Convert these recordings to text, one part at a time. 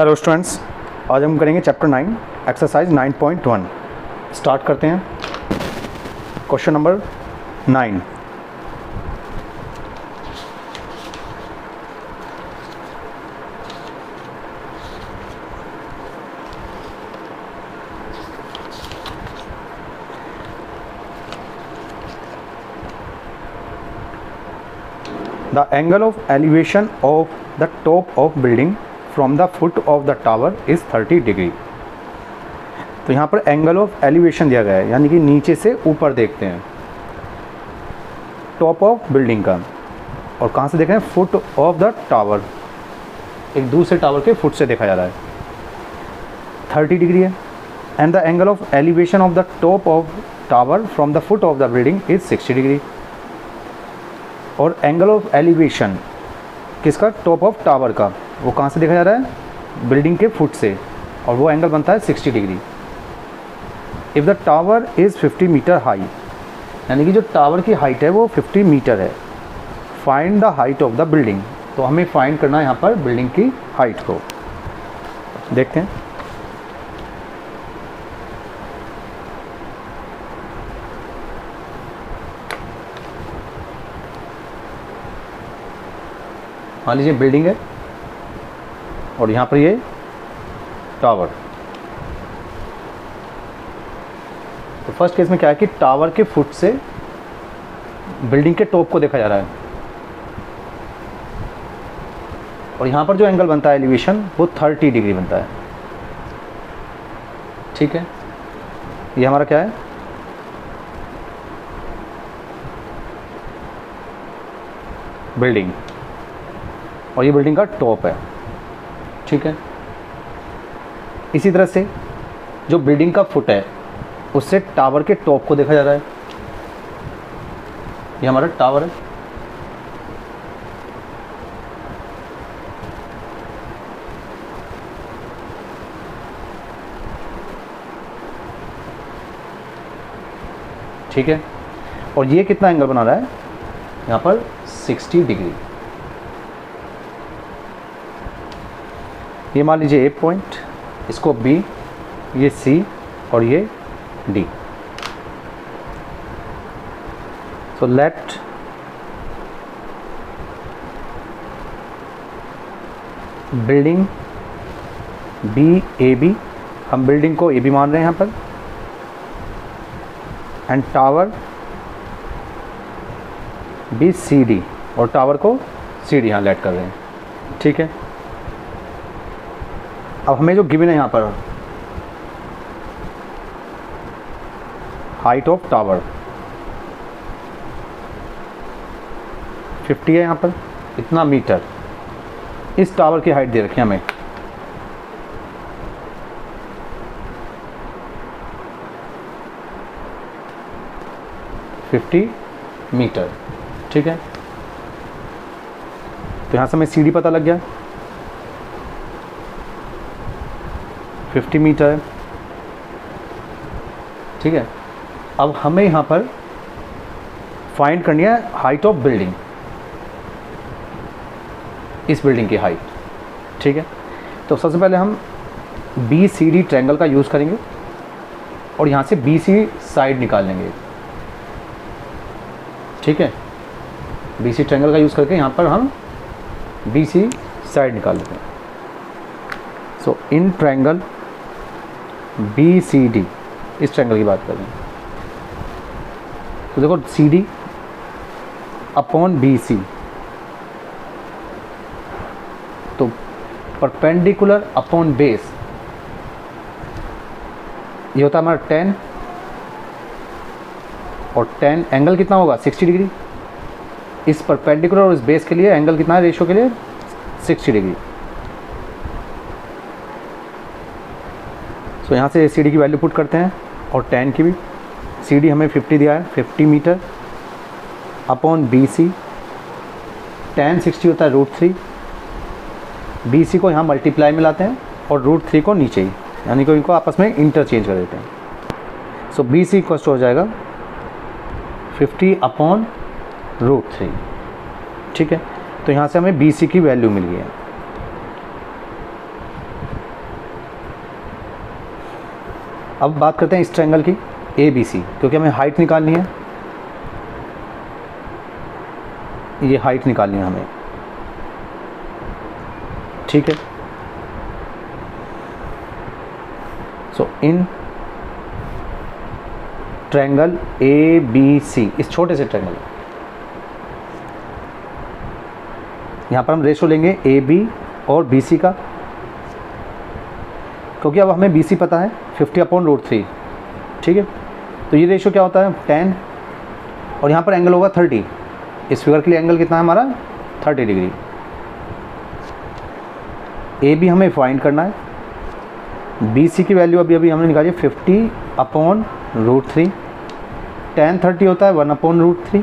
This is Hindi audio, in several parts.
हेलो स्टूडेंट्स, आज हम करेंगे चैप्टर 9 एक्सरसाइज 9.1। स्टार्ट करते हैं। Question number 9। The angle of elevation of the top of building from the foot of the tower is 30 degree. तो यहाँ पर एंगल ऑफ एलिवेशन दिया गया है, यानी कि नीचे से ऊपर देखते हैं टॉप ऑफ बिल्डिंग का। और कहाँ से देख रहे हैं? फुट ऑफ द टावर, एक दूसरे टावर के फुट से देखा जा रहा है। 30 डिग्री है। And the angle of elevation of the top of tower from the foot of the building is 60 degree. और एंगल ऑफ एलिवेशन किसका? टॉप ऑफ टावर का। वो कहाँ से देखा जा रहा है? बिल्डिंग के फुट से, और वो एंगल बनता है 60 degree. If the tower is 50 metre high, यानी कि जो टावर की हाइट है वो 50 मीटर है। Find the height of the building. तो हमें फाइंड करना है यहाँ पर बिल्डिंग की हाइट को। देखते हैं। मान लीजिए बिल्डिंग है और यहाँ पर ये टावर। तो फर्स्ट केस में क्या है कि टावर के फुट से बिल्डिंग के टॉप को देखा जा रहा है, और यहाँ पर जो एंगल बनता है एलिवेशन वो 30 डिग्री बनता है। ठीक है, ये हमारा क्या है? बिल्डिंग, और ये बिल्डिंग का टॉप है। ठीक है, इसी तरह से जो बिल्डिंग का फुट है उससे टावर के टॉप को देखा जा रहा है। ये हमारा टावर है। ठीक है, और ये कितना एंगल बना रहा है? यहाँ पर 60 डिग्री। ये मान लीजिए ए पॉइंट, इसको बी, ये सी और ये D. So let building be A B, हम बिल्डिंग को ए बी मान रहे हैं यहाँ पर, and tower be C D, और टावर को सी डी यहाँ लेट कर रहे हैं। ठीक है, अब हमें जो गिवन है यहाँ पर हाइट ऑफ टावर 50 है, यहाँ पर इतना मीटर इस टावर की हाइट दे रखी है हमें। $50 मीटर। ठीक है, तो यहाँ से हमें सी डी पता लग गया, 50 मीटर है। ठीक है, अब हमें यहाँ पर फाइंड करनी है हाइट ऑफ बिल्डिंग, इस बिल्डिंग की हाइट। ठीक है, तो सबसे पहले हम बी सी डी ट्रायंगल का यूज़ करेंगे और यहाँ से बी सी साइड निकाल लेंगे। ठीक है, बी सी ट्रायंगल का यूज़ करके यहाँ पर हम बी सी साइड निकाल लेते हैं। So in triangle B C D, इस ट्रायंगल की बात कर रहे हैं। तो देखो C D upon B C, तो परपेंडिकुलर अपॉन बेस, ये होता है हमारा 10, और 10 एंगल कितना होगा? 60 डिग्री। इस परपेंडिकुलर और इस बेस के लिए एंगल कितना है रेशियो के लिए? 60 डिग्री। तो यहाँ से सी डी की वैल्यू पुट करते हैं और 10 की भी। सी डी हमें 50 दिया है, 50 मीटर अपॉन बी सी। 10 60 होता है √3। बी सी को यहाँ मल्टीप्लाई में लाते हैं और √3 को नीचे ही, यानी कि इनको आपस में इंटरचेंज कर देते हैं। सो बी सी इक्वल हो जाएगा 50 अपॉन √3। ठीक है, तो यहाँ से हमें बी सी की वैल्यू मिल गई है। अब बात करते हैं इस ट्रायंगल की ABC, क्योंकि हमें हाइट निकालनी है, ये हाइट निकालनी है हमें, ठीक है। सो इन ट्रायंगल ABC, इस छोटे से ट्रायंगल, यहाँ पर हम रेशो लेंगे AB और BC का, क्योंकि अब हमें BC पता है 50/√3, ठीक है। तो ये रेशो क्या होता है 10, और यहाँ पर एंगल होगा 30। इस फिगर के लिए एंगल कितना है हमारा 30 डिग्री। AB हमें फाइंड करना है, BC की वैल्यू अभी हमने निकाली 50/√3, tan 30 होता है 1/√3,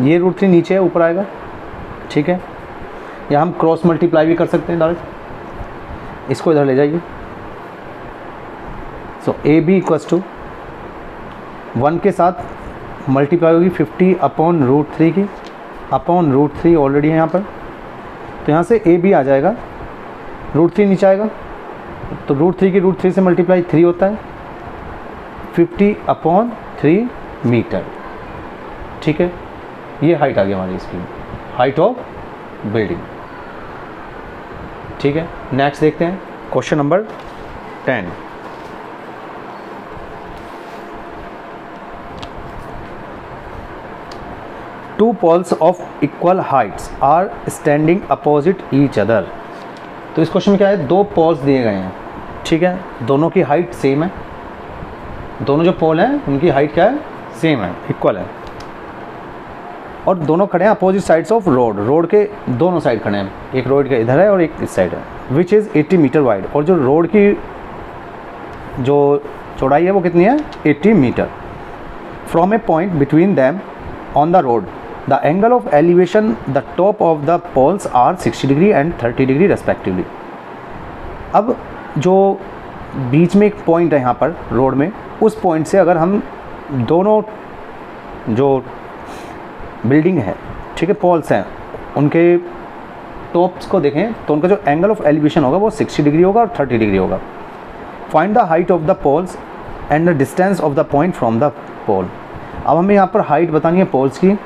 ये √3 नीचे है ऊपर आएगा, ठीक है। या हम क्रॉस मल्टीप्लाई भी कर सकते हैं डायरेक्ट, इसको इधर ले जाइए। सो AB इक्वल्स टू 1 के साथ मल्टीप्लाई होगी 50/√3 की, /√3 ऑलरेडी है यहाँ पर, तो यहाँ से AB आ जाएगा, √3 नीचे आएगा, तो √3 की √3 से मल्टीप्लाई 3 होता है, 50/3 मीटर, ठीक है। ये हाइट आ गई हमारी इसकी, हाइट ऑफ बिल्डिंग, ठीक है। नेक्स्ट देखते हैं question number 10। Two poles of equal heights are standing opposite each other. तो इस क्वेश्चन में क्या है, दो पोल्स दिए गए हैं, ठीक है, दोनों की हाइट सेम है, दोनों जो पोल हैं उनकी हाइट क्या है, सेम है, इक्वल है, और दोनों खड़े हैं अपोजिट साइड्स ऑफ रोड के दोनों साइड खड़े हैं, एक रोड के इधर है और एक इस साइड है, विच इज़ 80 मीटर वाइड, और जो रोड की जो चौड़ाई है वो कितनी है 80 metre. From a point between them on the road the angle of elevation the top of the poles are 60 degree and 30 degree respectively. अब जो बीच में एक पॉइंट है यहाँ पर रोड में, उस पॉइंट से अगर हम दोनों जो बिल्डिंग है, ठीक है, पोल्स हैं, उनके टॉप्स को देखें तो उनका जो एंगल ऑफ एलिवेशन होगा वो 60 डिग्री होगा और 30 डिग्री होगा। Find the height of the poles and the distance of the point from the pole. अब हमें यहाँ पर हाइट बतानी है पोल्स की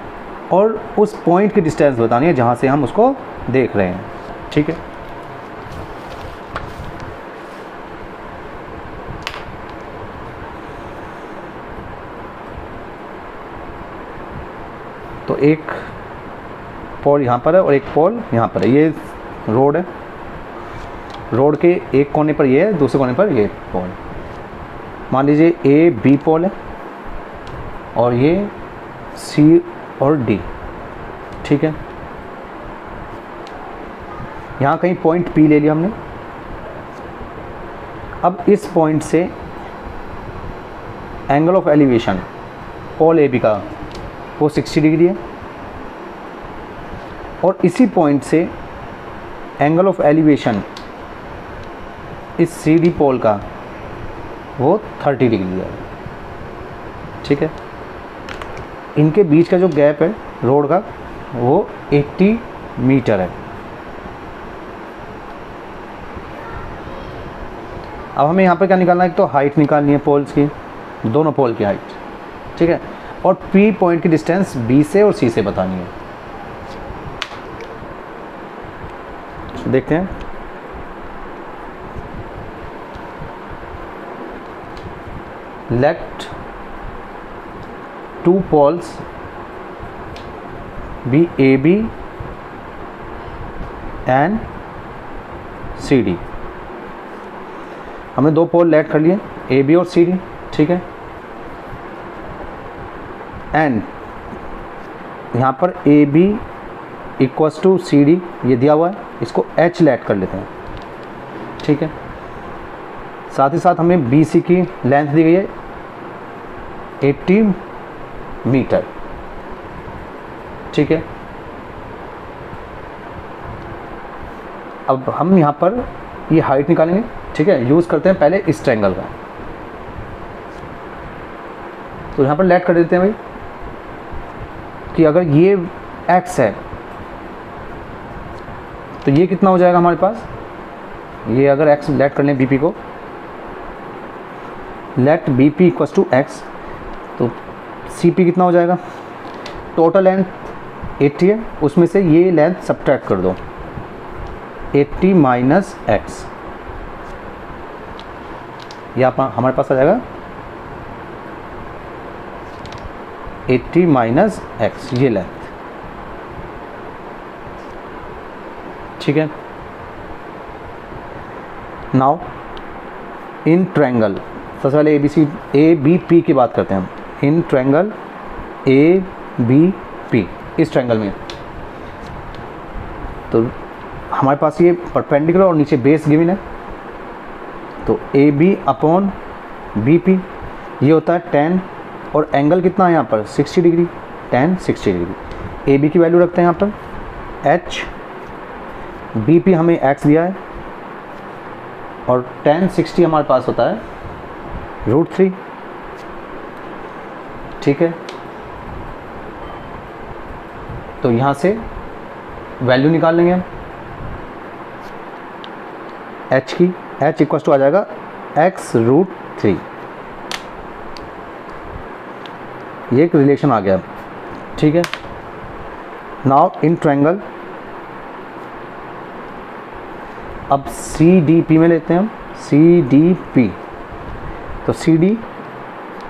और उस पॉइंट की डिस्टेंस बतानी है जहाँ से हम उसको देख रहे हैं, ठीक है। तो एक पोल यहाँ पर है और एक पोल यहाँ पर है, ये रोड है, रोड के एक कोने पर ये है, दूसरे कोने पर ये पोल। मान लीजिए AB पोल है और ये C और D, ठीक है। यहाँ कहीं पॉइंट P ले लिया हमने। अब इस पॉइंट से angle of elevation pole AB का वो 60 डिग्री है, और इसी पॉइंट से एंगल ऑफ एलिवेशन इस CD पोल का वो 30 डिग्री है, ठीक है। इनके बीच का जो गैप है रोड का वो 80 मीटर है। अब हमें यहाँ पर क्या निकालना है, एक तो हाइट निकालनी है पोल्स की, दोनों पोल की हाइट, ठीक है, और P पॉइंट की डिस्टेंस B से और C से बतानी है। देखते हैं, let two poles be AB and CD। हमने दो पोल लेट कर लिए AB और CD, ठीक है। एंड यहाँ पर AB इक्वल्स टू CD ये दिया हुआ है, इसको H लेट कर लेते हैं, ठीक है। साथ ही साथ हमें BC की लेंथ दी गई है 80 मीटर, ठीक है। अब हम यहाँ पर ये हाइट निकालेंगे, ठीक है। यूज़ करते हैं पहले इस ट्रायंगल का, तो यहाँ पर लेट कर देते हैं भाई कि अगर ये x है तो ये कितना हो जाएगा हमारे पास, ये अगर x लेट कर लें BP को let B P equal to x, तो सी पी कितना हो जाएगा, टोटल लेंथ 80 है, उसमें से ये लेंथ सब्ट्रैक्ट कर दो 80 माइनस एक्स, ये हमारे पास आ जाएगा 80 माइनस एक्स, ये लेंथ, ठीक है। नाउ इन ट्रायंगल, सबसे पहले ए बी पी की बात करते हैं। In triangle A B P, इस ट्रायंगल में तो हमारे पास ये परपेंडिकुलर और नीचे बेस गिवन है, तो A B upon B P ये होता है 10, और एंगल कितना है यहाँ पर 60 degree, tan 60 degree. A B की वैल्यू रखते हैं यहाँ पर h, बी पी हमें x दिया है, और tan 60 हमारे पास होता है √3, ठीक है। तो यहाँ से वैल्यू निकाल लेंगे हम h की, h इक्वल टू आ जाएगा x√3, ये एक रिलेशन आ गया, ठीक है। नाउ इन ट्रायंगल, अब सी डी पी में लेते हैं हम, सी डी पी, तो C D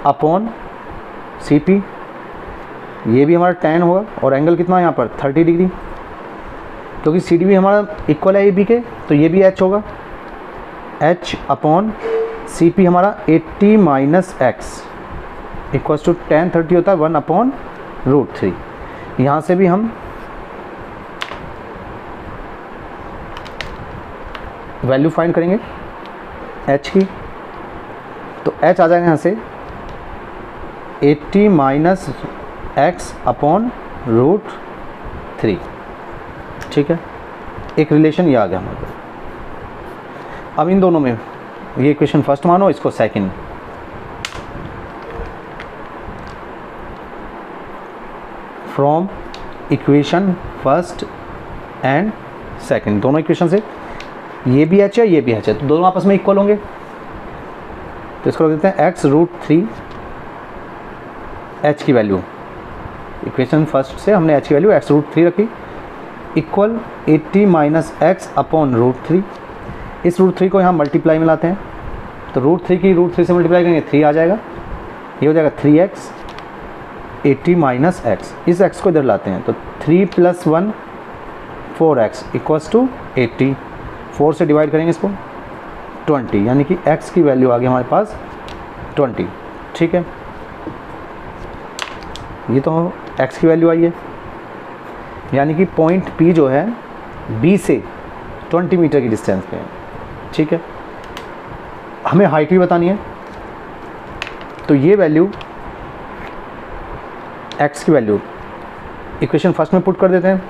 upon C P, ये भी हमारा tan होगा, और एंगल कितना है यहाँ पर 30 डिग्री, क्योंकि सी डी भी हमारा इक्वल है ए बी के, तो ये भी h होगा, h अपॉन सी पी हमारा 80 minus x equal to tan 30 होता है 1 अपॉन √3। यहाँ से भी हम वैल्यू फाइंड करेंगे h की, तो h आ जाएगा यहाँ से 80 माइनस एक्स अपॉन √3, ठीक है। एक रिलेशन ये आ गया हमारे पास। अब इन दोनों में ये इक्वेशन फर्स्ट मानो, इसको second, from equation first and second, दोनों इक्वेशन से ये भी h है ये भी h है, तो दोनों आपस में इक्वल होंगे, तो इसको रख देते हैं x√3, h की वैल्यू, इक्वेशन फर्स्ट से हमने h की वैल्यू x√3 रखी, इक्वल 80 माइनस एक्स अपॉन √3, इस √3 को यहाँ मल्टीप्लाई में लाते हैं, तो √3 की √3 से मल्टीप्लाई करेंगे 3 आ जाएगा, ये हो जाएगा 3x 80 माइनस एक्स, इस x को इधर लाते हैं, तो 3 + 1 4x इक्वल्स टू 80, 4 से डिवाइड करेंगे इसको 20, यानी कि x की वैल्यू आ गई हमारे पास 20, ठीक है। ये तो x की वैल्यू आई है, यानी कि पॉइंट P जो है B से 20 मीटर की डिस्टेंस पे है, ठीक है। हमें हाइट भी बतानी है, तो ये वैल्यू x की वैल्यू इक्वेशन फर्स्ट में पुट कर देते हैं,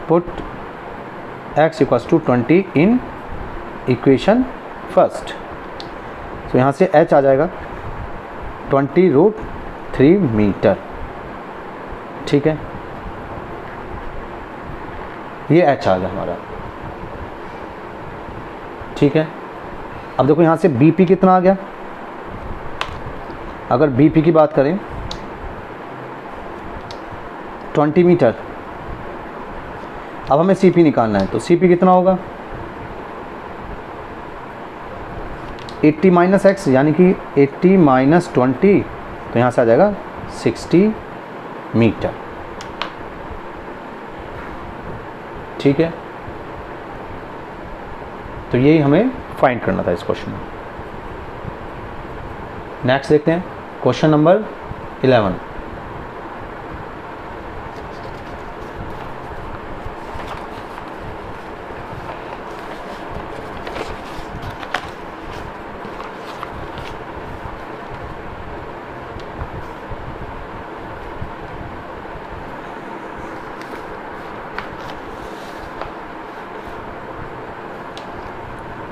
put x equals to 20 in equation first, तो यहाँ से h आ जाएगा 20√3 मीटर, ठीक है। ये h आ गया हमारा, ठीक है। अब देखो यहाँ से BP कितना आ गया, अगर BP की बात करें 20 मीटर, अब हमें CP निकालना है, तो CP कितना होगा 80 माइनस एक्स, यानी कि 80 माइनस 20, तो यहाँ से आ जाएगा 60 मीटर, ठीक है। तो यही हमें फाइंड करना था इस क्वेश्चन में। नेक्स्ट देखते हैं question number 11।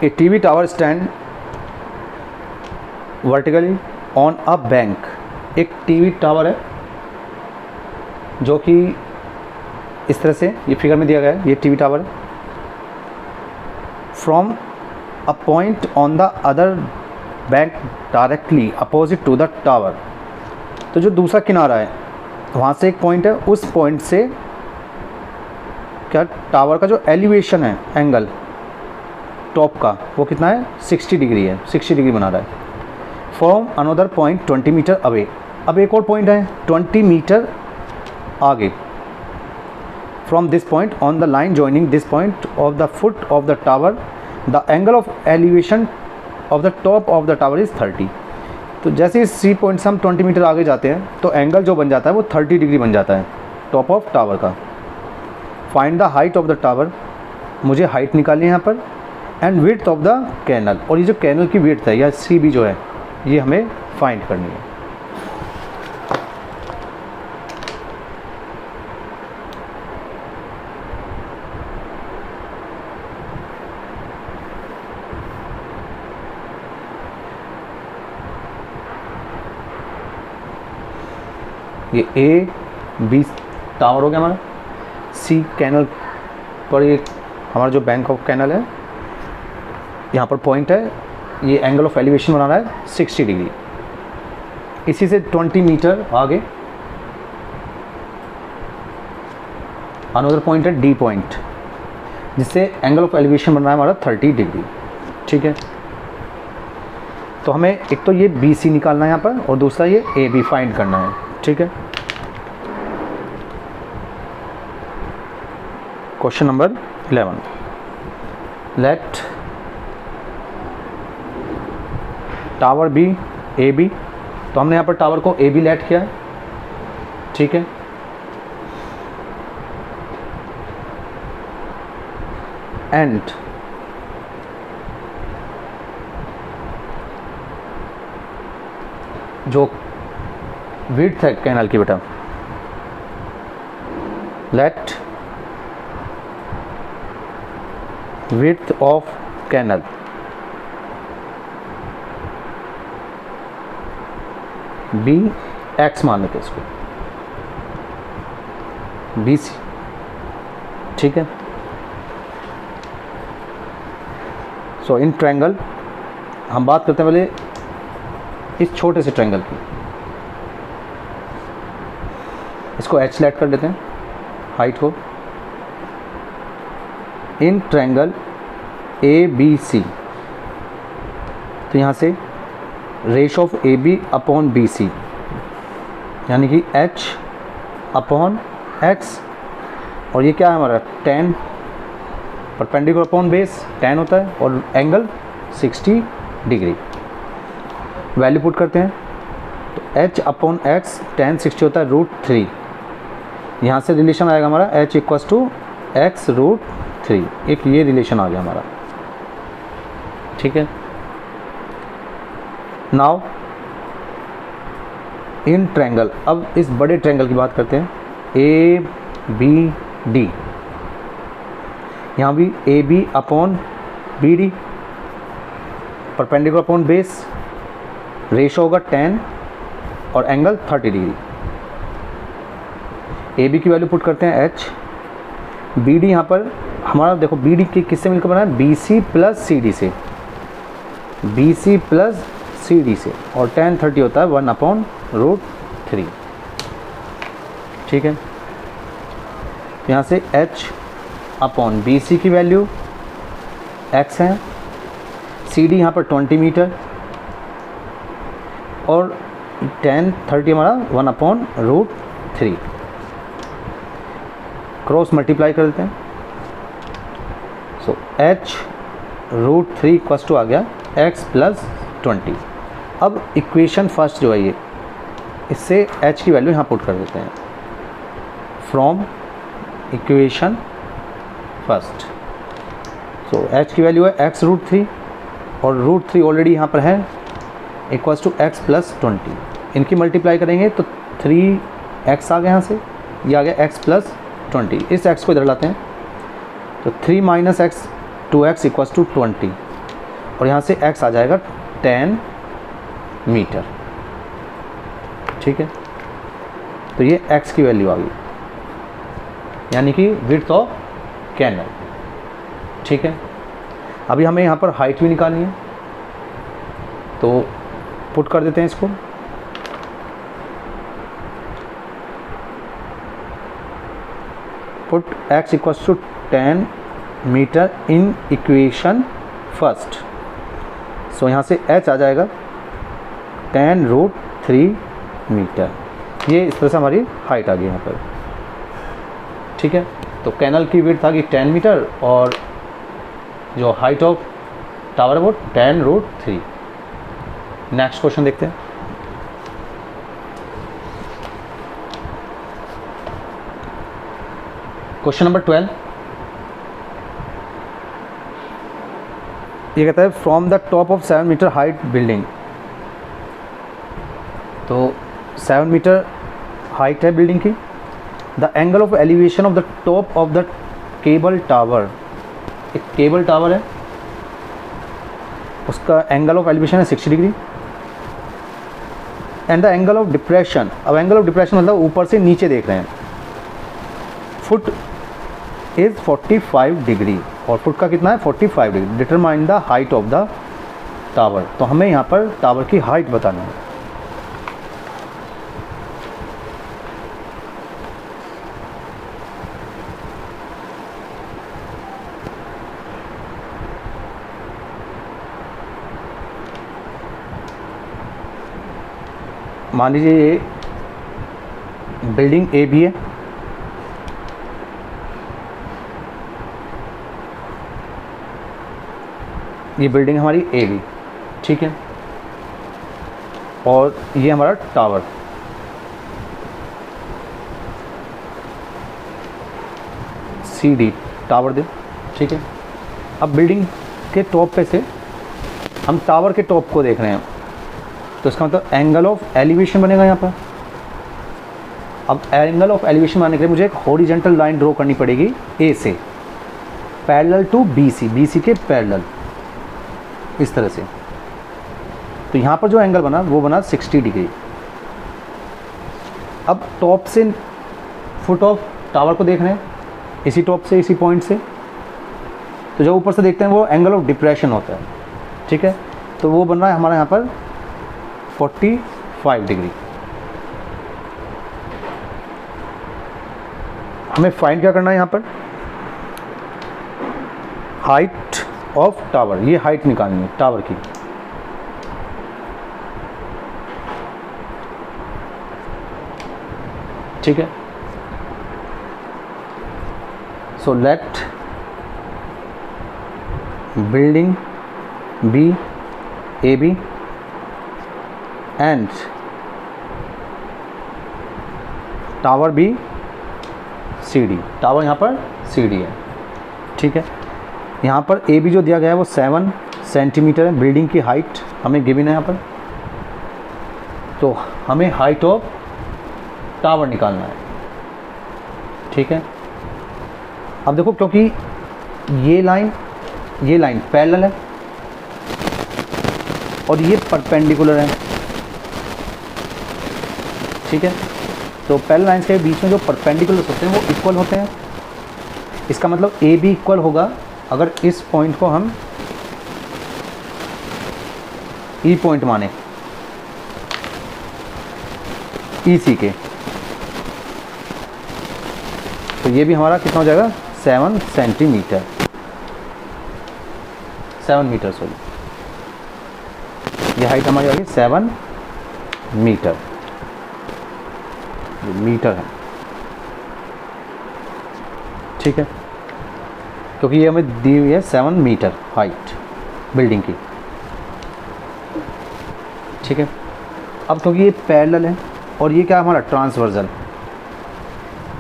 A TV tower stand vertically on a bank। एक टीवी टावर है जो कि इस तरह से ये फिगर में दिया गया है, ये टीवी टावर है। From a point on the other bank directly opposite to the tower. तो जो दूसरा किनारा है वहाँ से एक पॉइंट है, उस पॉइंट से क्या टावर का जो एलिवेशन है एंगल टॉप का वो कितना है 60 डिग्री है, 60 डिग्री बना रहा है। From another point 20 metre away, अब एक और पॉइंट है 20 मीटर आगे। From this point on the line joining this point of the foot of the tower the angle of elevation of the top of the tower is 30। तो जैसे इस सी पॉइंट से हम 20 मीटर आगे जाते हैं तो एंगल जो बन जाता है वो 30 डिग्री बन जाता है टॉप ऑफ टावर का। Find the height of the tower, मुझे हाइट निकालनी है यहाँ पर, and width of the canal, और ये जो कैनल की विड्थ है या सी बी जो है ये हमें फाइंड करनी है। ये ए बी टावर हो गया हमारा, सी कैनल पर ये हमारा जो बैंक ऑफ कैनल है, यहाँ पर पॉइंट है, ये एंगल ऑफ एलिवेशन बना रहा है 60 डिग्री। इसी से 20 मीटर आगे अनदर पॉइंट है डी पॉइंट, जिससे एंगल ऑफ एलिवेशन बन रहा है हमारा 30 डिग्री। ठीक है, तो हमें एक तो ये बी सी निकालना है यहाँ पर और दूसरा ये ए बी फाइंड करना है। ठीक है, question number 11, let tower be A B, तो हमने यहाँ पर टावर को ए बी लेट किया है। ठीक है, एंड जो विड्थ है कैनल की बेटा, let width of canal be x मान लेते हैं इसको, बी सी। ठीक है, सो इन ट्रायंगल हम बात करते हैं पहले इस छोटे से ट्रायंगल की, इसको एच लेट कर देते हैं हाइट को। इन ट्रायंगल ए बी सी, तो यहाँ से ratio of A B upon B C, यानी कि एच अपॉन एक्स, और ये क्या है हमारा tan, perpendicular upon base tan होता है, और एंगल 60 डिग्री। वैल्यू पुट करते हैं तो h अपॉन एक्स tan 60 होता है √3। यहाँ से रिलेशन आएगा हमारा h इक्वल्स टू एक्स √3, एक ये रिलेशन आ गया हमारा। ठीक है, नाउ इन ट्रायंगल, अब इस बड़े ट्रायंगल की बात करते हैं ए बी डी, यहाँ भी A B upon B D, perpendicular upon base, ratio होगा tan और एंगल 30 डिग्री। ए बी की वैल्यू पुट करते हैं h, बी डी यहाँ पर हमारा देखो बी डी किससे मिलकर बना है, B C plus C D से, B C plus C D से, और tan 30 होता है 1/√3। ठीक है, यहाँ से h अपॉन बी सी की वैल्यू x है, सी डी यहाँ पर 20 मीटर, और tan 30 हमारा 1/√3, क्रॉस मल्टीप्लाई कर देते हैं। सो h √3 इक्वल्स टू आ गया x प्लस 20। अब इक्वेशन फर्स्ट जो है ये, इससे h की वैल्यू यहाँ पुट कर देते हैं, from equation first. So h की वैल्यू है x √3, और √3 ऑलरेडी यहाँ पर है, इक्वल्स टू x प्लस 20। इनकी मल्टीप्लाई करेंगे तो 3x आ गया यहाँ से, ये आ गया x प्लस 20। इस x को इधर लाते हैं तो 3 minus x 2x equals to 20, और यहाँ से x आ जाएगा 10 मीटर। ठीक है, तो ये x की वैल्यू आ गई, यानी कि विड्थ ऑफ कैनल। ठीक है, अभी हमें यहाँ पर हाइट भी निकालनी है, तो पुट कर देते हैं इसको। Put x equals to 10 metre in equation first. So यहाँ से h आ जाएगा 10√3 मीटर। ये इस तरह से हमारी हाइट आ गई यहाँ पर, ठीक है। तो कैनल की विड्थ आ गई 10 मीटर और जो हाइट ऑफ टावर है वो 10√3। नेक्स्ट क्वेश्चन देखते हैं। क्वेश्चन नंबर 12, ये कहता है from the top of 7 metre height building. तो 7 मीटर हाइट है बिल्डिंग की। The angle of elevation of the top of the cable tower, एक केबल टावर है, उसका एंगल ऑफ एलिवेशन है 60 degree. And the angle of depression, अब एंगल ऑफ डिप्रेशन मतलब ऊपर से नीचे देख रहे हैं, फुट इज़ 45 डिग्री, और फुट का कितना है 45 degree. Determine the height of the tower, तो हमें यहाँ पर टावर की हाइट बतानी है। मान लीजिए ये बिल्डिंग ए बी है, ये बिल्डिंग हमारी ए बी, ठीक है, और ये हमारा टावर, सी डी टावर दे, ठीक है। अब बिल्डिंग के टॉप पे से हम टावर के टॉप को देख रहे हैं, तो इसका मतलब एंगल ऑफ एलिवेशन बनेगा यहाँ पर। अब एंगल ऑफ एलिवेशन बनाने के लिए मुझे एक हॉरिजॉन्टल लाइन ड्रॉ करनी पड़ेगी ए से parallel to B C, B C के पैरेलल, इस तरह से। तो यहाँ पर जो एंगल बना वो बना 60 डिग्री। अब टॉप से फुट ऑफ टावर को देख रहे हैं, इसी टॉप से, इसी पॉइंट से, तो जो ऊपर से देखते हैं वो एंगल ऑफ डिप्रेशन होता है, ठीक है। तो वो बन रहा है हमारा यहाँ पर 45 डिग्री। हमें फाइंड क्या करना है यहाँ पर, हाइट ऑफ टावर, ये हाइट निकालनी है टावर की। ठीक है, so let building be A B and tower be C D, tower यहाँ पर सी डी है, ठीक है। यहाँ पर ए बी जो दिया गया है वो 7 सेंटीमीटर है, बिल्डिंग की हाइट हमें गिवन है यहाँ पर। तो हमें हाइट ऑफ टावर निकालना है, ठीक है। अब देखो, क्योंकि ये लाइन पैरेलल है और ये परपेंडिकुलर है, ठीक है। तो पैरेलल लाइंस के बीच में जो परपेंडिकुलर होते हैं वो इक्वल होते हैं। इसका मतलब ए बी इक्वल होगा अगर इस पॉइंट को हम ई पॉइंट माने, ई सी के, तो ये भी हमारा कितना हो जाएगा 7 सेंटीमीटर, 7 मीटर, सॉरी, ये हाइट हमारी आ गई 7 मीटर, ये मीटर है, ठीक है, क्योंकि ये हमें दी हुई है 7 मीटर हाइट बिल्डिंग की, ठीक है। अब क्योंकि ये पैरेलल है और ये क्या हमारा ट्रांसवर्सल,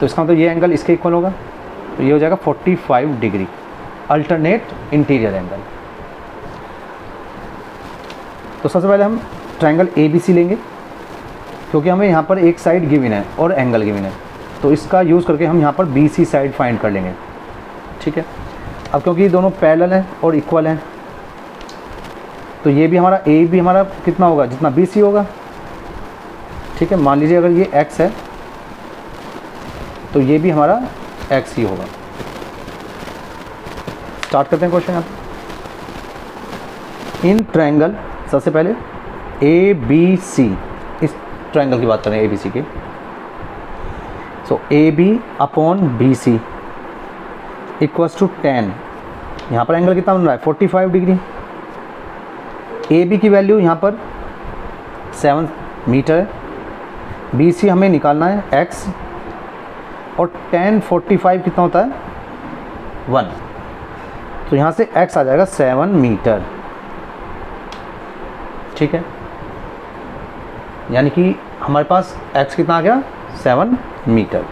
तो इसका मतलब ये एंगल इसके इक्वल होगा, तो ये हो जाएगा 45 डिग्री अल्टरनेट इंटीरियर एंगल। तो सबसे पहले हम ट्रायंगल ए बी सी लेंगे, क्योंकि हमें यहाँ पर एक साइड गिवन है और एंगल गिवन है, तो इसका यूज़ करके हम यहाँ पर बी सी साइड फाइंड कर लेंगे, ठीक है। अब क्योंकि ये दोनों पैरेलल हैं और इक्वल हैं, तो ये भी हमारा ए भी हमारा कितना होगा जितना बी सी होगा, ठीक है। मान लीजिए अगर ये एक्स है तो ये भी हमारा एक्स ही होगा। स्टार्ट करते हैं क्वेश्चन यहाँ पर। इन ट्रायंगल, सबसे पहले ए बी सी, इस ट्रायंगल की बात करें ए बी सी की। So A B upon B C equals to 10। यहाँ पर एंगल कितना बन रहा है 45 डिग्री। ए बी की वैल्यू यहाँ पर 7 मीटर है, बी सी हमें निकालना है x, और 10 45 कितना होता है 1, तो यहाँ से x आ जाएगा 7 मीटर। ठीक है, यानी कि हमारे पास x कितना आ गया 7 मीटर।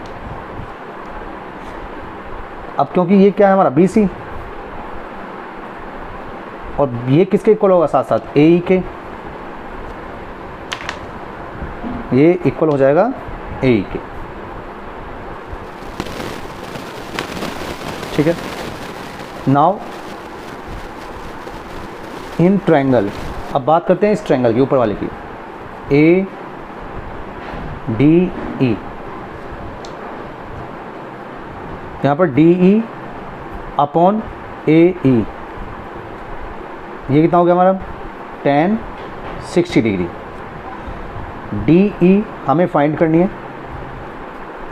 अब क्योंकि ये क्या है हमारा BC, और ये किसके इक्वल होगा साथ साथ AE के, ये इक्वल हो जाएगा AE के। ठीक है, नाउ इन ट्रायंगल, अब बात करते हैं इस ट्रायंगल की, ऊपर वाले की, ADE, यहाँ पर DE अपॉन AE, ये कितना हो गया हमारा 10 60 डिग्री। DE हमें फाइंड करनी है,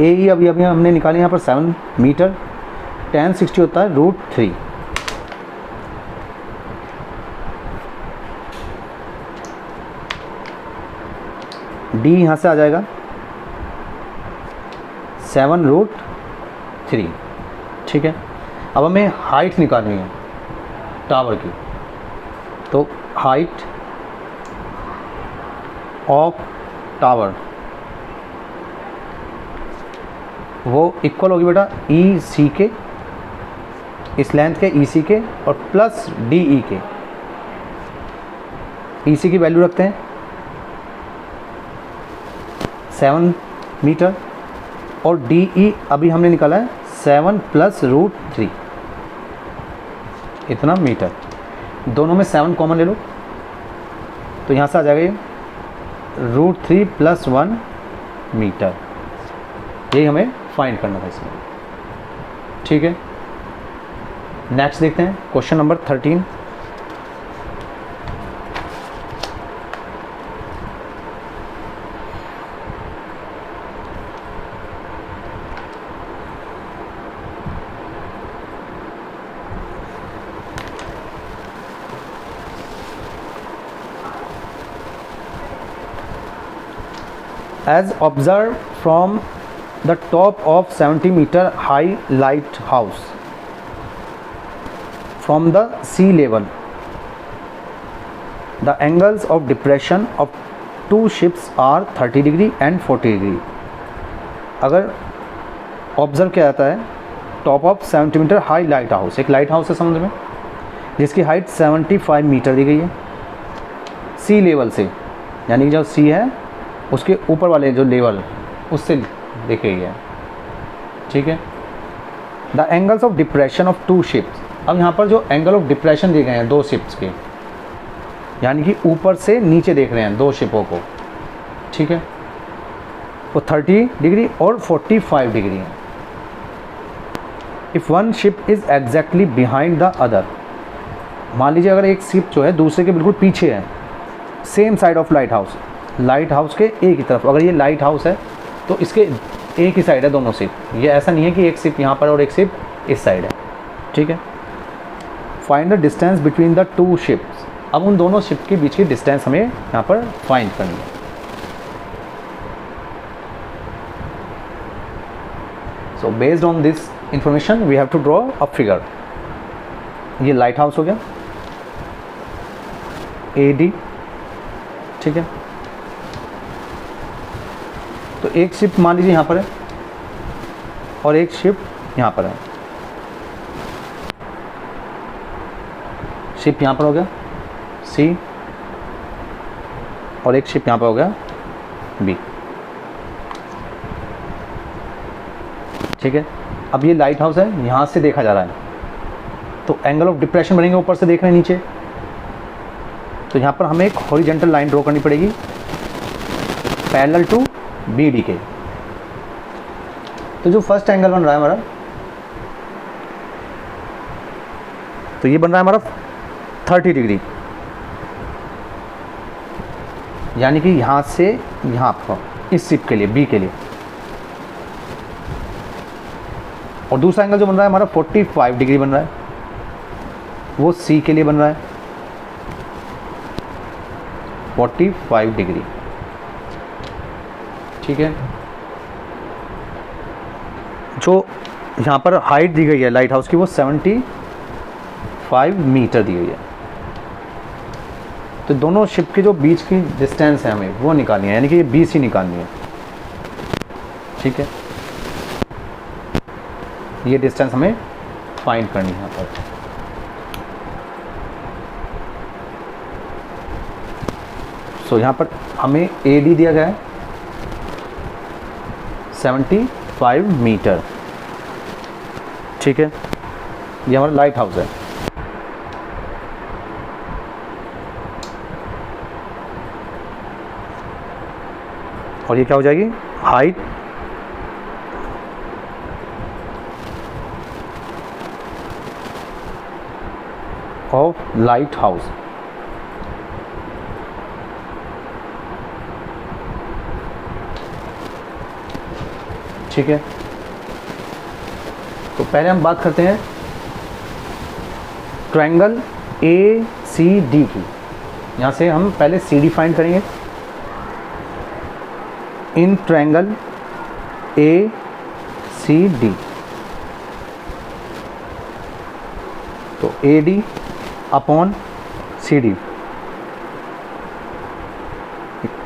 AE अभी हमने निकाली यहाँ पर 7 मीटर, 10 60 होता है √3। D यहाँ से आ जाएगा 7√3। ठीक है, अब हमें हाइट निकालनी है टावर की, तो हाइट ऑफ टावर वो इक्वल होगी बेटा EC के, इस लेंथ के EC के, और प्लस DE के। EC की वैल्यू रखते हैं 7 मीटर, और DE अभी हमने निकाला है 7 + √3, इतना मीटर। दोनों में 7 कॉमन ले लो, तो यहाँ से आ जाएगा ये √3 + 1 मीटर। यही हमें फाइंड करना था इसमें। ठीक है, नेक्स्ट देखते हैं question number 13। As observed from the top of 70-meter high lighthouse from the sea level, the angles of depression of two ships are 30 degree and 40 degree. अगर ऑब्जर्व किया जाता है top of 70 metre high lighthouse, एक लाइट हाउस है समुद्र में जिसकी हाइट 75 मीटर दी गई है सी लेवल से, यानी कि जो सी है उसके ऊपर वाले जो लेवल उससे देखी गई है। ठीक है, the angles of depression of two ships, अब यहाँ पर जो एंगल ऑफ डिप्रेशन दिए गए हैं दो शिप्स के, यानी कि ऊपर से नीचे देख रहे हैं दो शिपों को। ठीक है, वो 30 डिग्री और 45 डिग्री है। If one ship is exactly behind the other, मान लीजिए अगर एक शिप जो है दूसरे के बिल्कुल पीछे है, same side of light house, light house के एक ही तरफ, अगर ये लाइट हाउस है तो इसके एक ही साइड है दोनों शिप, ये ऐसा नहीं है कि एक शिप यहाँ पर और एक शिप इस साइड है। ठीक है, find the distance between the two ships, अब उन दोनों शिप के बीच की डिस्टेंस हमें यहाँ पर फाइंड करनी है। So based on this information we have to draw a figure. ये लाइट हाउस हो गया AD। ठीक है, तो एक शिप मान लीजिए यहाँ पर है और एक शिप यहाँ पर है। शिप यहाँ पर हो गया C और एक शिप यहाँ पर हो गया B। ठीक है, अब ये लाइट हाउस है, यहाँ से देखा जा रहा है, तो एंगल ऑफ डिप्रेशन बनेंगे, ऊपर से देख रहे हैं नीचे, तो यहाँ पर हमें एक हॉरिजॉन्टल लाइन ड्रॉ करनी पड़ेगी पैरेलल टू BD के। तो जो फर्स्ट एंगल बन रहा है हमारा, तो ये बन रहा है हमारा 30 डिग्री, यानी कि यहाँ से यहाँ पर इस शिप के लिए, बी के लिए। और दूसरा एंगल जो बन रहा है हमारा 45 डिग्री बन रहा है, वो सी के लिए बन रहा है 45 डिग्री। ठीक है, जो यहाँ पर हाइट दी गई है लाइट हाउस की वो 75 मीटर दी गई है। तो दोनों शिप के जो बीच की डिस्टेंस है हमें वो निकालनी है, यानी कि ये BC निकालनी है। ठीक है, ये डिस्टेंस हमें फाइंड करनी है यहाँ पर। सो यहाँ पर हमें AD दिया गया है 75 मीटर। ठीक है, ये हमारा लाइट हाउस है। और ये क्या हो जाएगी, हाइट ऑफ लाइट हाउस। ठीक है, तो पहले हम बात करते हैं ट्रायंगल ACD की। यहाँ से हम पहले CD फाइंड करेंगे। इन ट्रायंगल ACD, तो AD अपॉन CD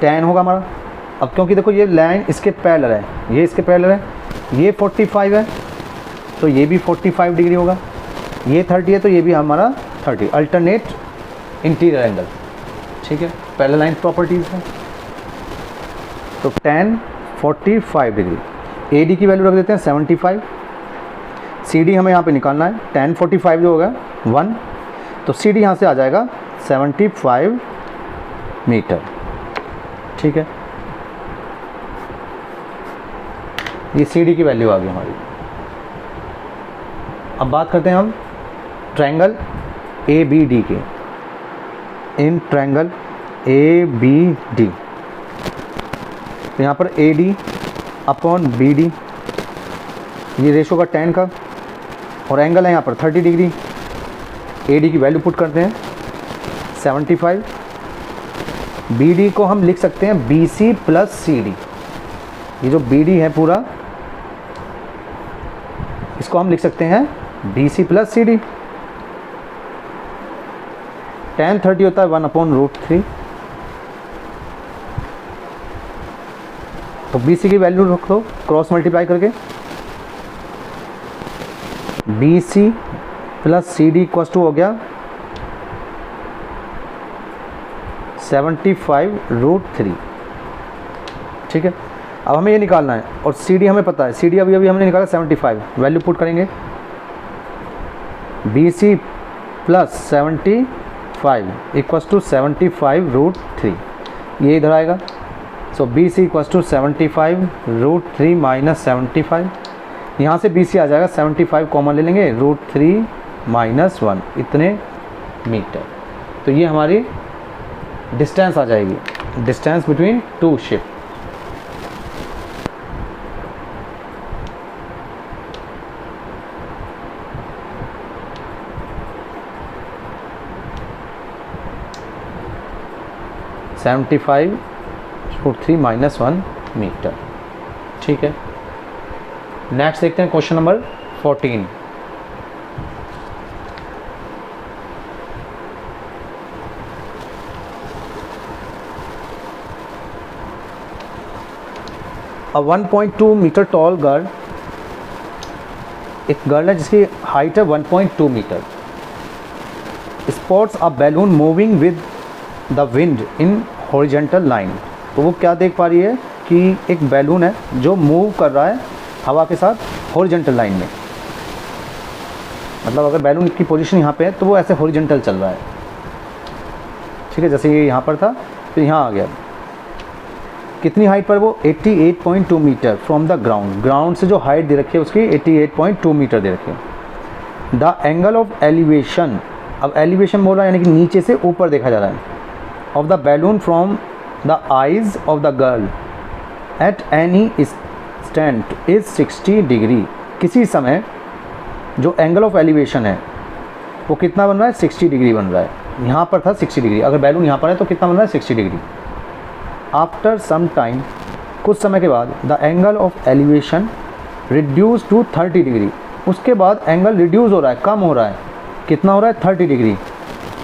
tan होगा हमारा। अब क्योंकि देखो ये लाइन इसके पैरेलल है, ये इसके पैरेलल है, ये 45 है तो ये भी 45 डिग्री होगा, ये 30 है तो ये भी हमारा 30, अल्टरनेट इंटीरियर एंगल। ठीक है, पैरेलल लाइन प्रॉपर्टीज़ है। तो tan 45 डिग्री, AD की वैल्यू रख देते हैं 75, CD हमें यहाँ पे निकालना है, tan 45 जो होगा 1, तो CD यहाँ से आ जाएगा 75 मीटर। ठीक है, ये CD की वैल्यू आ गई हमारी। अब बात करते हैं हम ट्रायंगल ABD के। इन ट्रायंगल ABD, तो यहाँ पर AD अपॉन BD, ये रेशो का tan का, और एंगल है यहाँ पर 30 डिग्री। AD की वैल्यू पुट करते हैं 75, BD को हम लिख सकते हैं BC प्लस CD। ये जो BD है पूरा, इसको हम लिख सकते हैं BC प्लस CD। tan 30 होता है 1/√3, तो BC की वैल्यू रख दो क्रॉस मल्टीप्लाई करके, BC plus CD equals to हो गया 75√3। ठीक है, अब हमें ये निकालना है और CD हमें पता है, CD अभी हमने निकाला 75, वैल्यू पुट करेंगे BC प्लस 75 इक्वल्स टू 75√3, ये इधर आएगा। सो BC इक्वल्स टू 75√3 माइनस 75, यहाँ से BC आ जाएगा 75 कॉमन ले लेंगे, √3 माइनस 1, इतने मीटर। तो ये हमारी डिस्टेंस आ जाएगी, distance between two ship. (75√3 minus 1 metre. ठीक है, नेक्स्ट देखते हैं question number 14। A 1.2 metre tall girl, एक गर्ल है जिसकी हाइट है 1.2 metre, spots a balloon moving with the wind in horizontal line. तो वो क्या देख पा रही है कि एक बैलून है जो मूव कर रहा है हवा के साथ हॉरिजॉन्टल लाइन में। मतलब अगर बैलून की पोजीशन यहाँ पे है तो वो ऐसे हॉरिजॉन्टल चल रहा है। ठीक है, जैसे ये यहाँ पर था फिर यहाँ आ गया। कितनी हाइट पर? वो 88.2 metre from the ground. Ground से जो हाइट दे रखी है उसकी 88.2 मीटर दे रखी है। द एंगल ऑफ एलिवेशन, अब एलिवेशन बोल रहा है यानी कि नीचे से ऊपर देखा जा रहा है, of the balloon from the eyes of the girl at any instant is 60 degree, किसी समय जो एंगल ऑफ एलिवेशन है वो कितना बन रहा है, 60 डिग्री बन रहा है। यहाँ पर था 60 डिग्री, अगर बैलून यहाँ पर है तो कितना बन रहा है, 60 डिग्री। आफ्टर सम टाइम, कुछ समय के बाद, the angle of elevation reduce to 30 degree, उसके बाद एंगल रिड्यूस हो रहा है, कम हो रहा है, कितना हो रहा है, 30 डिग्री।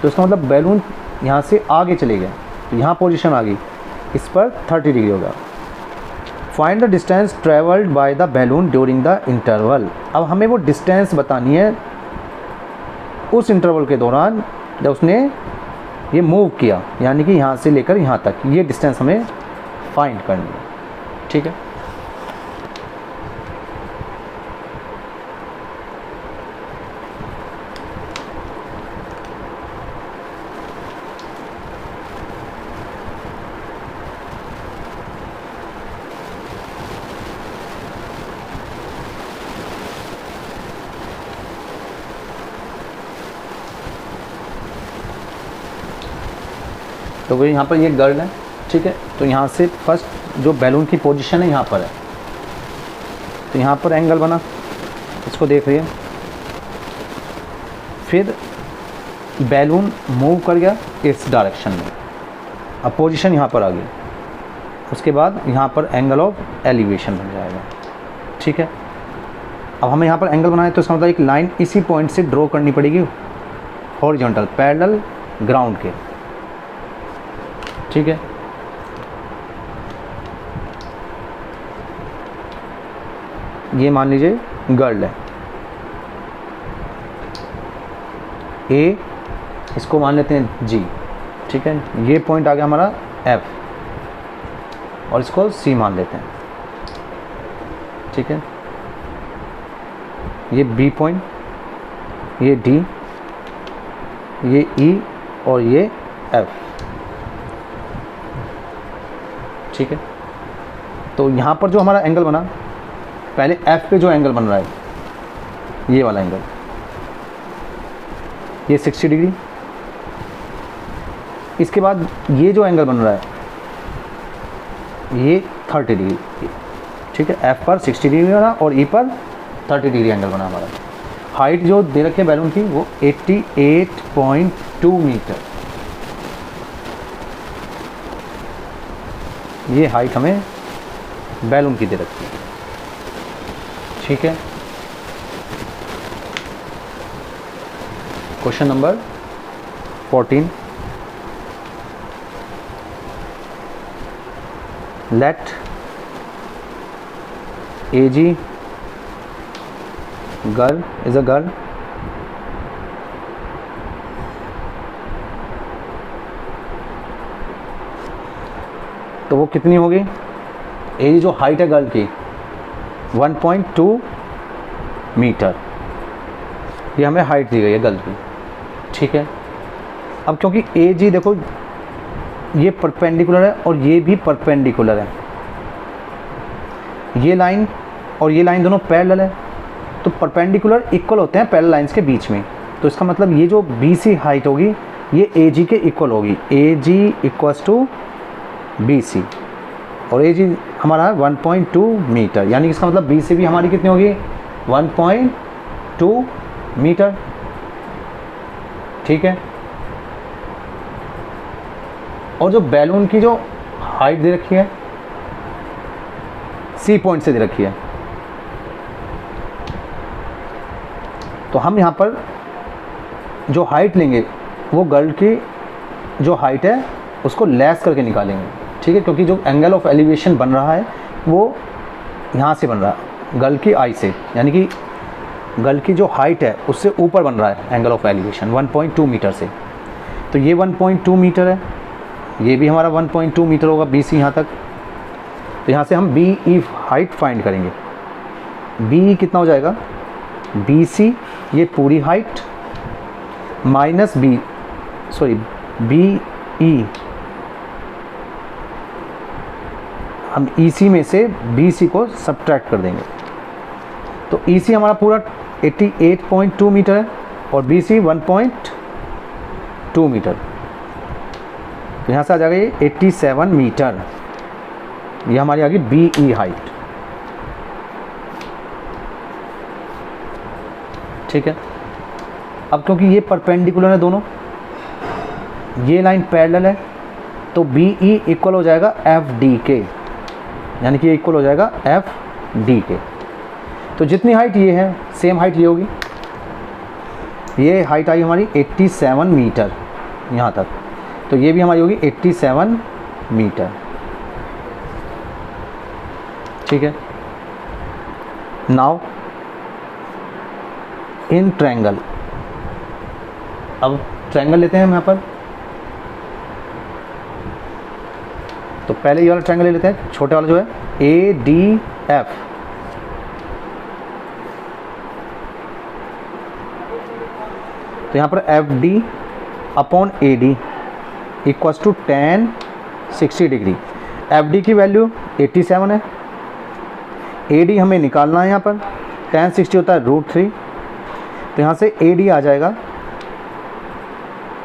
तो इसका मतलब बैलून यहाँ से आगे चले गए, तो यहाँ पोजीशन आ गई, इस पर 30 डिग्री होगा। Find the distance travelled by the balloon during the interval. अब हमें वो डिस्टेंस बतानी है उस इंटरवल के दौरान जब उसने ये मूव किया, यानी कि यहाँ से लेकर यहाँ तक, ये डिस्टेंस हमें फाइंड करनी है। ठीक है, तो भाई यहाँ पर ये गर्ल है। ठीक है, तो यहाँ से फर्स्ट जो बैलून की पोजीशन है यहाँ पर है, तो यहाँ पर एंगल बना, इसको देख रही है। फिर बैलून मूव कर गया इस डायरेक्शन में, अब पोजीशन यहाँ पर आ गई, उसके बाद यहाँ पर एंगल ऑफ एलिवेशन बन जाएगा। ठीक है, अब हमें यहाँ पर एंगल बनाए तो इसका मतलब एक लाइन इसी पॉइंट से ड्रॉ करनी पड़ेगी हॉरिजॉन्टल, पैरेलल ग्राउंड के। ठीक है, ये मान लीजिए गर्ल है ए, इसको मान लेते हैं जी। ठीक है, ये पॉइंट आ गया हमारा एफ और इसको सी मान लेते हैं। ठीक है, ये बी पॉइंट, ये डी, ये ई और ये एफ। ठीक है, तो यहाँ पर जो हमारा एंगल बना, पहले एफ पे जो एंगल बन रहा है ये वाला एंगल, ये 60 डिग्री। इसके बाद ये जो एंगल बन रहा है ये 30 डिग्री। ठीक है, एफ पर 60 डिग्री बना और ई पर 30 डिग्री एंगल बना हमारा। हाइट जो दे रखी है बैलून की वो 88.2 मीटर, ये हाइट हमें बैलून की दे रखी है। ठीक है, question number 14, let AG girl is a girl तो वो कितनी होगी, एज जो हाइट है गर्ल की 1.2 मीटर, ये हमें हाइट दी गई है गर्ल की। ठीक है, अब क्योंकि एज ही देखो ये परपेंडिकुलर है और ये भी परपेंडिकुलर है, ये लाइन और ये लाइन दोनों पैरेलल है, तो परपेंडिकुलर इक्वल होते हैं पैरेलल लाइंस के बीच में। तो इसका मतलब ये जो BC हाइट होगी ये AG के इक्वल होगी, AG इक्वल्स टू BC और AG हमारा है 1.2 मीटर, यानी इसका मतलब BC भी हमारी कितनी होगी, 1.2 मीटर। ठीक है, और जो बैलून की जो हाइट दे रखी है C पॉइंट से दे रखी है, तो हम यहाँ पर जो हाइट लेंगे वो गर्ल की जो हाइट है उसको लेस करके निकालेंगे। ठीक है, क्योंकि जो एंगल ऑफ एलिवेशन बन रहा है वो यहाँ से बन रहा है गर्ल की आई से, यानी कि गर्ल की जो हाइट है उससे ऊपर बन रहा है एंगल ऑफ एलिवेशन 1.2 मीटर से। तो ये 1.2 मीटर है, ये भी हमारा 1.2 मीटर होगा BC यहाँ तक। तो यहाँ से हम BE हाइट फाइंड करेंगे। BE कितना हो जाएगा, BC ये पूरी हाइट माइनस BE, हम EC में से BC को सब्ट्रैक्ट कर देंगे। तो EC हमारा पूरा 88.2 मीटर है और BC 1.2 मीटर। तो यहाँ से आ जाएगा ये 87 मीटर, ये हमारी आ गई BE हाइट। ठीक है, अब क्योंकि ये परपेंडिकुलर है दोनों, ये लाइन पैरेलल है, तो BE इक्वल हो जाएगा FD के, यानी कि इक्वल हो जाएगा FD के। तो जितनी हाइट ये है सेम हाइट ये होगी, ये हाइट आई हमारी 87 मीटर यहाँ तक, तो ये भी हमारी होगी 87 मीटर। ठीक है, नाउ इन ट्रायंगल, अब ट्रायंगल लेते हैं हम यहाँ पर। तो पहले ये वाला ट्रायंगल ले लेते हैं, छोटे वाला जो है ADF। तो यहाँ पर FD upon AD equals to tan 60 degree. FD की वैल्यू 87 है, AD हमें निकालना है यहाँ पर, tan 60 होता है √3, तो यहाँ से AD आ जाएगा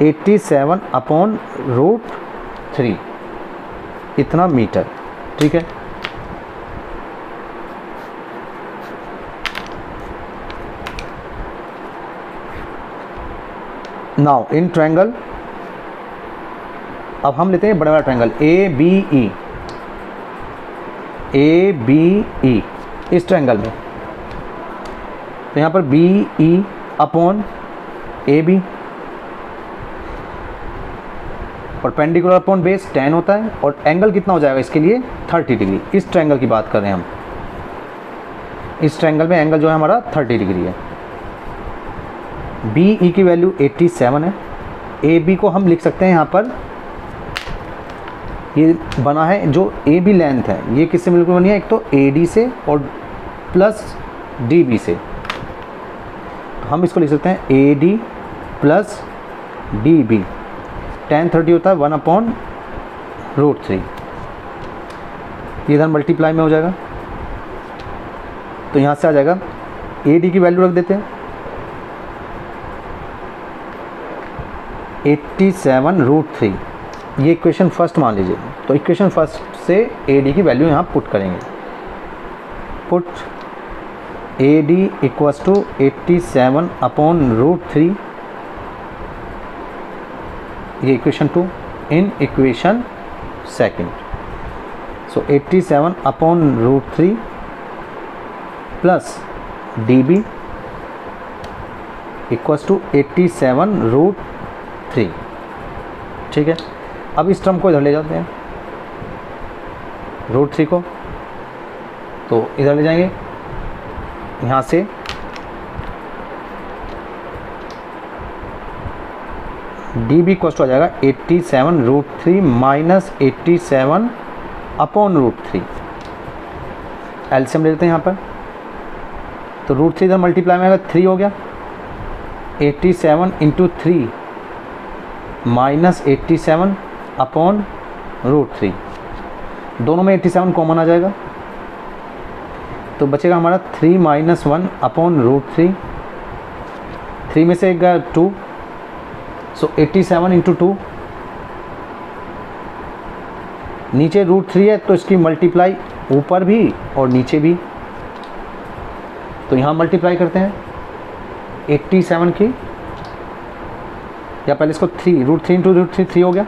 87 अपॉन √3, इतना मीटर। ठीक है, नाउ इन ट्रायंगल, अब हम लेते हैं बड़ा वाला ट्रायंगल ABE इस ट्रायंगल में। तो यहाँ पर BE upon AB, perpendicular upon base 10 होता है, और एंगल कितना हो जाएगा इसके लिए 30 डिग्री। इस ट्रायंगल की बात कर रहे हैं हम, इस ट्रायंगल में एंगल जो है हमारा 30 डिग्री है। BE की वैल्यू 87 है, AB को हम लिख सकते हैं यहाँ पर, ये बना है जो AB लेंथ है, ये किससे मिलकर बनी है, एक तो AD से और प्लस DB से, तो हम इसको लिख सकते हैं AD प्लस DB। tan 30 होता है 1 अपॉन √3, इधर मल्टीप्लाई में हो जाएगा, तो यहाँ से आ जाएगा AD की वैल्यू रख देते हैं 87 √3, ये इक्वेशन फर्स्ट मान लीजिए। तो इक्वेशन फर्स्ट से AD की वैल्यू यहाँ पुट करेंगे, put AD equals to 87 upon √3, ये equation 2 in equation second. So 87 upon √3 plus DB equals to 87 √3। ठीक है, अब इस टर्म को इधर ले जाते हैं, √3 को, तो इधर ले जाएंगे, यहाँ से DB कॉस्ट आ जाएगा 87 √3 माइनस 87 अपॉन √3। एलसीएम ले लेते हैं यहाँ पर, तो √3 इधर मल्टीप्लाई में आएगा 3 हो गया, 87 इंटू 3 माइनस 87 अपॉन √3, दोनों में 87 कॉमन आ जाएगा, तो बचेगा हमारा 3 माइनस 1 अपॉन √3, 3 में से एक गया 2, सो 87 इंटू 2, नीचे √3 है तो इसकी मल्टीप्लाई ऊपर भी और नीचे भी, तो यहाँ मल्टीप्लाई करते हैं 87 की, या पहले इसको 3 √3 इंटू √3 3 हो गया,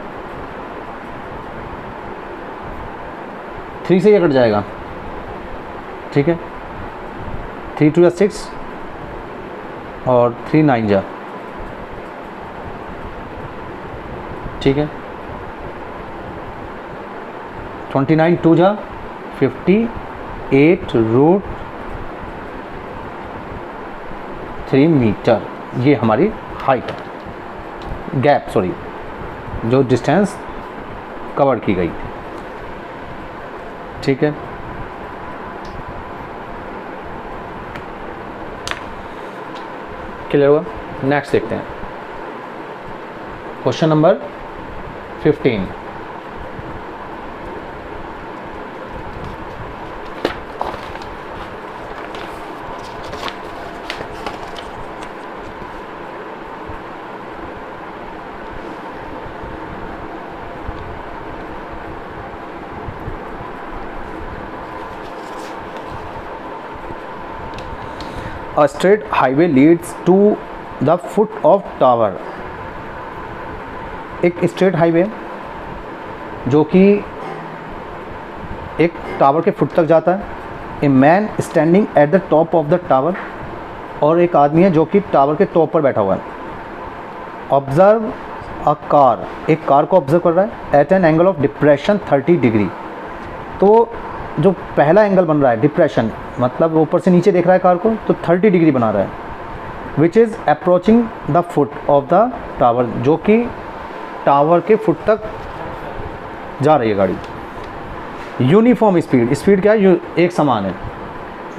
3 से ये कट जाएगा। ठीक है, 3 2 6 और 3 9 जा, ठीक है, 29 2 जा 58 √3 मीटर, ये हमारी हाइट है, गैप सॉरी, जो डिस्टेंस कवर की गई थी। ठीक है, क्लियर हुआ। नेक्स्ट देखते हैं question number 15। A straight highway leads to the foot of tower. एक स्ट्रेट हाईवे जो कि एक टावर के फुट तक जाता है। A man standing at the top of the tower, और एक आदमी है जो कि टावर के टॉप पर बैठा हुआ है। ऑब्जर्व अ कार, एक कार को ऑब्जर्व कर रहा है at an angle of depression 30 degree. तो जो पहला एंगल बन रहा है डिप्रेशन, मतलब ऊपर से नीचे देख रहा है कार को, तो 30 डिग्री बना रहा है। Which is approaching the foot of the tower, जो कि टावर के फुट तक जा रही है गाड़ी। यूनिफॉर्म स्पीड, स्पीड क्या है, एक समान है,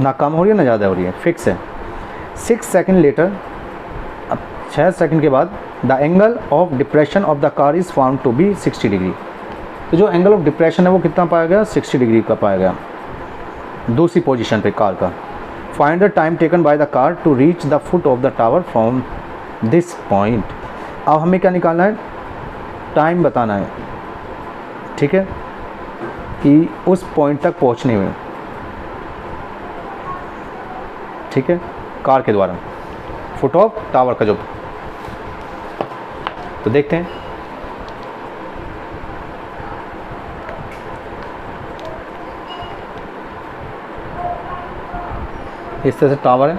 ना कम हो रही है ना ज़्यादा हो रही है, फिक्स है। 6 सेकेंड लेटर, अब 6 सेकेंड के बाद the angle of depression of the car is found to be 60 degree. तो जो एंगल ऑफ डिप्रेशन है वो कितना पाया गया, 60 डिग्री का पाया गया दूसरी पोजीशन पे कार का। Find the time taken by the car to reach the foot of the tower from this point. अब हमें क्या निकालना है, टाइम बताना है, ठीक है, कि उस पॉइंट तक पहुंचने में, ठीक है, कार के द्वारा फुट ऑफ टावर का जो। तो देखते हैं, इस तरह से टावर है,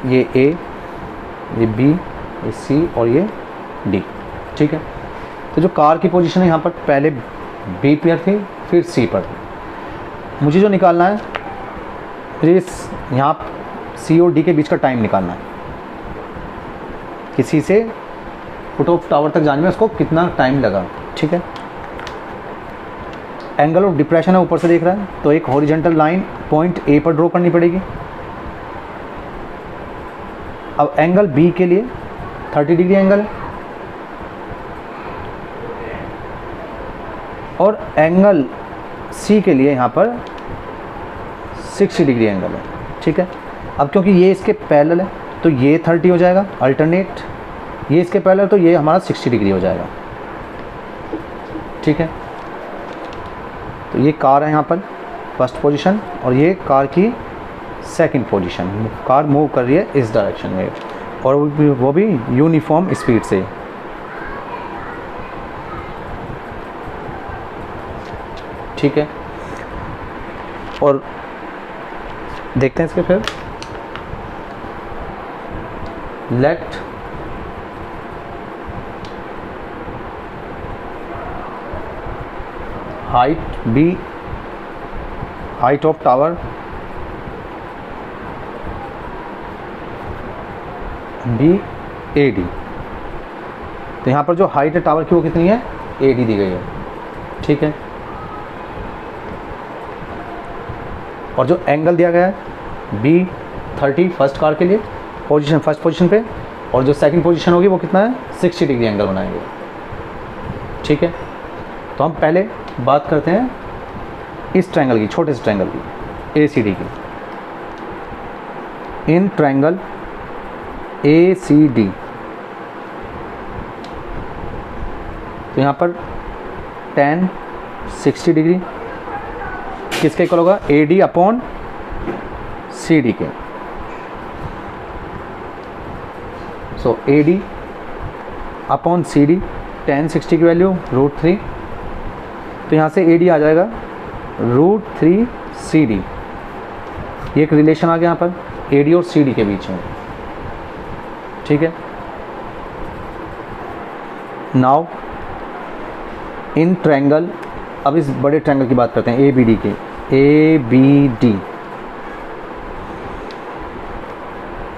ये ए, ये बी, ये सी और ये डी, ठीक है। तो जो कार की पोजीशन है यहाँ पर पहले बी पर थी, फिर सी पर थी। मुझे जो निकालना है, मुझे इस यहाँ सी और डी के बीच का टाइम निकालना है, किसी से फुट ऑफ टावर तक जाने में उसको कितना टाइम लगा, ठीक है। एंगल ऑफ डिप्रेशन है, ऊपर से देख रहा है, तो एक हॉरिजॉन्टल लाइन पॉइंट ए पर ड्रॉ करनी पड़ेगी। अब एंगल बी के लिए 30 डिग्री एंगल है, और एंगल सी के लिए यहाँ पर 60 डिग्री एंगल है, ठीक है। अब क्योंकि ये इसके पैरेलल है तो ये 30 हो जाएगा अल्टरनेट, ये इसके पैरेलल तो ये हमारा 60 डिग्री हो जाएगा, ठीक है। तो ये कार है यहाँ पर फर्स्ट पोजीशन, और ये कार की सेकंड पोजीशन। कार मूव कर रही है इस डायरेक्शन में, और वो भी यूनिफॉर्म स्पीड से। ठीक है, और देखते हैं इसके फिर। Let height be, height of tower be A D. तो यहाँ पर जो हाइट है टावर की वो कितनी है, ए डी दी गई है, ठीक है। और जो एंगल दिया गया है बी 30 फर्स्ट कार के लिए पोजीशन, फर्स्ट पोजीशन पे, और जो सेकंड पोजीशन होगी वो कितना है 60 डिग्री एंगल बनाएंगे, ठीक है। तो हम पहले बात करते हैं इस ट्रायंगल की, छोटे से ट्रायंगल की, ए सी डी की। इन ट्रायंगल ए सी डी, तो यहाँ पर tan 60 डिग्री किसके इक्वल होगा, A D upon C D के। So A D upon C D, tan 60 की वैल्यू √3, तो यहाँ से ए डी आ जाएगा √3 सी डी। ये एक रिलेशन आ गया यहाँ पर ए डी और सी डी के बीच में, ठीक है। नाउ इन ट्रायंगल, अब इस बड़े ट्रायंगल की बात करते हैं ए बी डी के, A B D.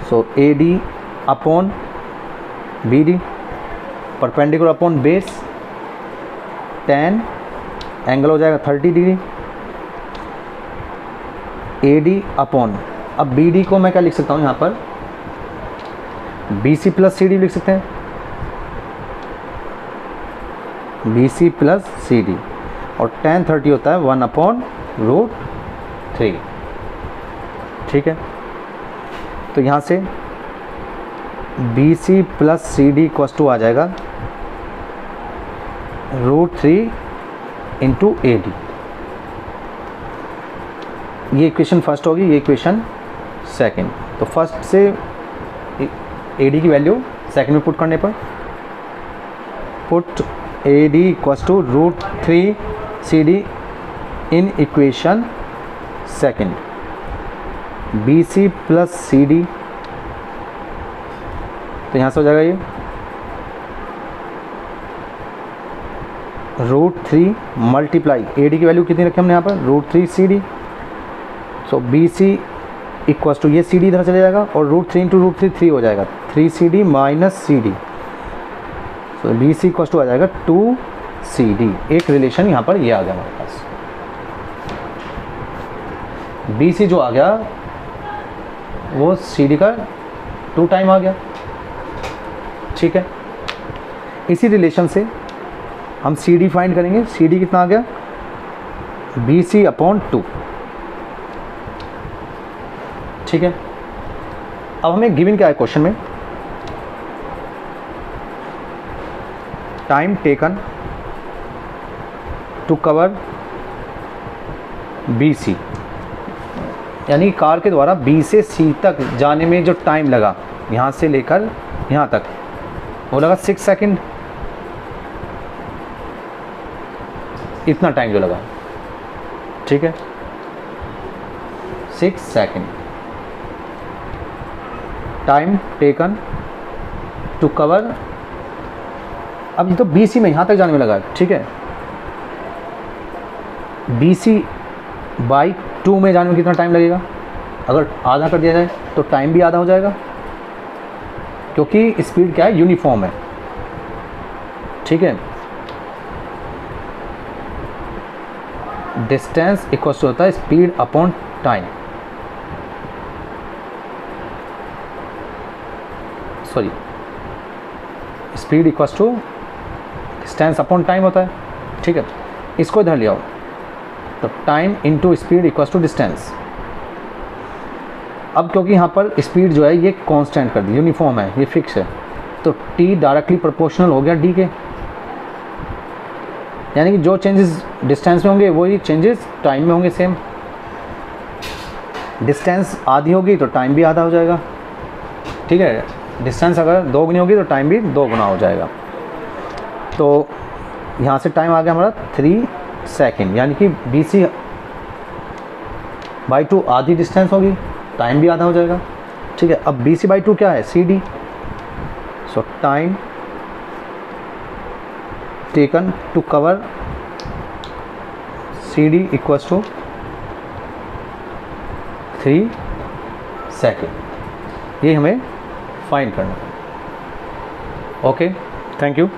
So A D upon B D, perpendicular upon base, tan angle हो जाएगा 30 डिग्री, ए डी अपॉन, अब बी डी को मैं क्या लिख सकता हूँ यहाँ पर, B C plus C D लिख सकते हैं, B C plus C D, और tan 30 होता है 1/√3, ठीक है। तो यहाँ से B C plus C D equals to आ जाएगा √3 इंटू ए डी। ये इक्वेशन फर्स्ट होगी, ये इक्वेशन सेकंड। तो फर्स्ट से ए डी की वैल्यू सेकंड में पुट करने पर put A D equals to √3 C D in equation second, B C plus C D, तो यहाँ से हो जाएगा ये √3 मल्टीप्लाई ए डी की वैल्यू कितनी रखी हमने यहाँ पर √3 C D. So B C equals to ये सी डी इधर चले जाएगा और √3 इंटू √3 3 हो जाएगा, 3 C D minus C D. So B C equals to आ जाएगा 2 सी डी। एक रिलेशन यहाँ पर ये आ गया हमारे पास। बी सी जो आ गया वो सी डी का 2 टाइम आ गया। ठीक है, इसी रिलेशन से हम सी डी फाइंड करेंगे। सी डी कितना आ गया बी सी अपॉन 2। ठीक है, अब हमें गिवन क्या है क्वेश्चन में, time taken to cover B C, यानी कार के द्वारा बी से सी तक जाने में जो टाइम लगा यहाँ से लेकर यहाँ तक वो लगा 6 सेकंड। इतना टाइम जो लगा, ठीक है 6 second time taken to cover. अब ये तो बी सी में यहाँ तक जाने में लगा, ठीक है। बी सी बाई 2 में जाने में कितना टाइम लगेगा, अगर आधा कर दिया जाए तो टाइम भी आधा हो जाएगा, क्योंकि स्पीड क्या है यूनिफॉर्म है। ठीक है, डिस्टेंस इक्वल टू होता है speed upon time, sorry speed equal to distance upon time होता है। ठीक है, इसको इधर ले आओ, तो time into speed equal to distance. अब क्योंकि यहाँ पर स्पीड जो है ये कांस्टेंट कर दी, यूनिफॉर्म है, ये फिक्स है, तो टी डायरेक्टली प्रोपोर्शनल हो गया डी के, यानी कि जो चेंजेस डिस्टेंस में होंगे वही चेंजेस टाइम में होंगे सेम। डिस्टेंस आधी होगी तो टाइम भी आधा हो जाएगा। ठीक है, डिस्टेंस अगर 2 गुनी होगी तो टाइम भी 2 गुना हो जाएगा। तो यहाँ से टाइम आ गया हमारा 3 सेकंड, यानी कि बी सी बाई 2 आधी डिस्टेंस होगी, टाइम भी आधा हो जाएगा। ठीक है, अब बी सी बाई 2 क्या है C D. So time taken to cover C D equals to 3 second. ये हमें फाइंड करना है। Okay, thank you.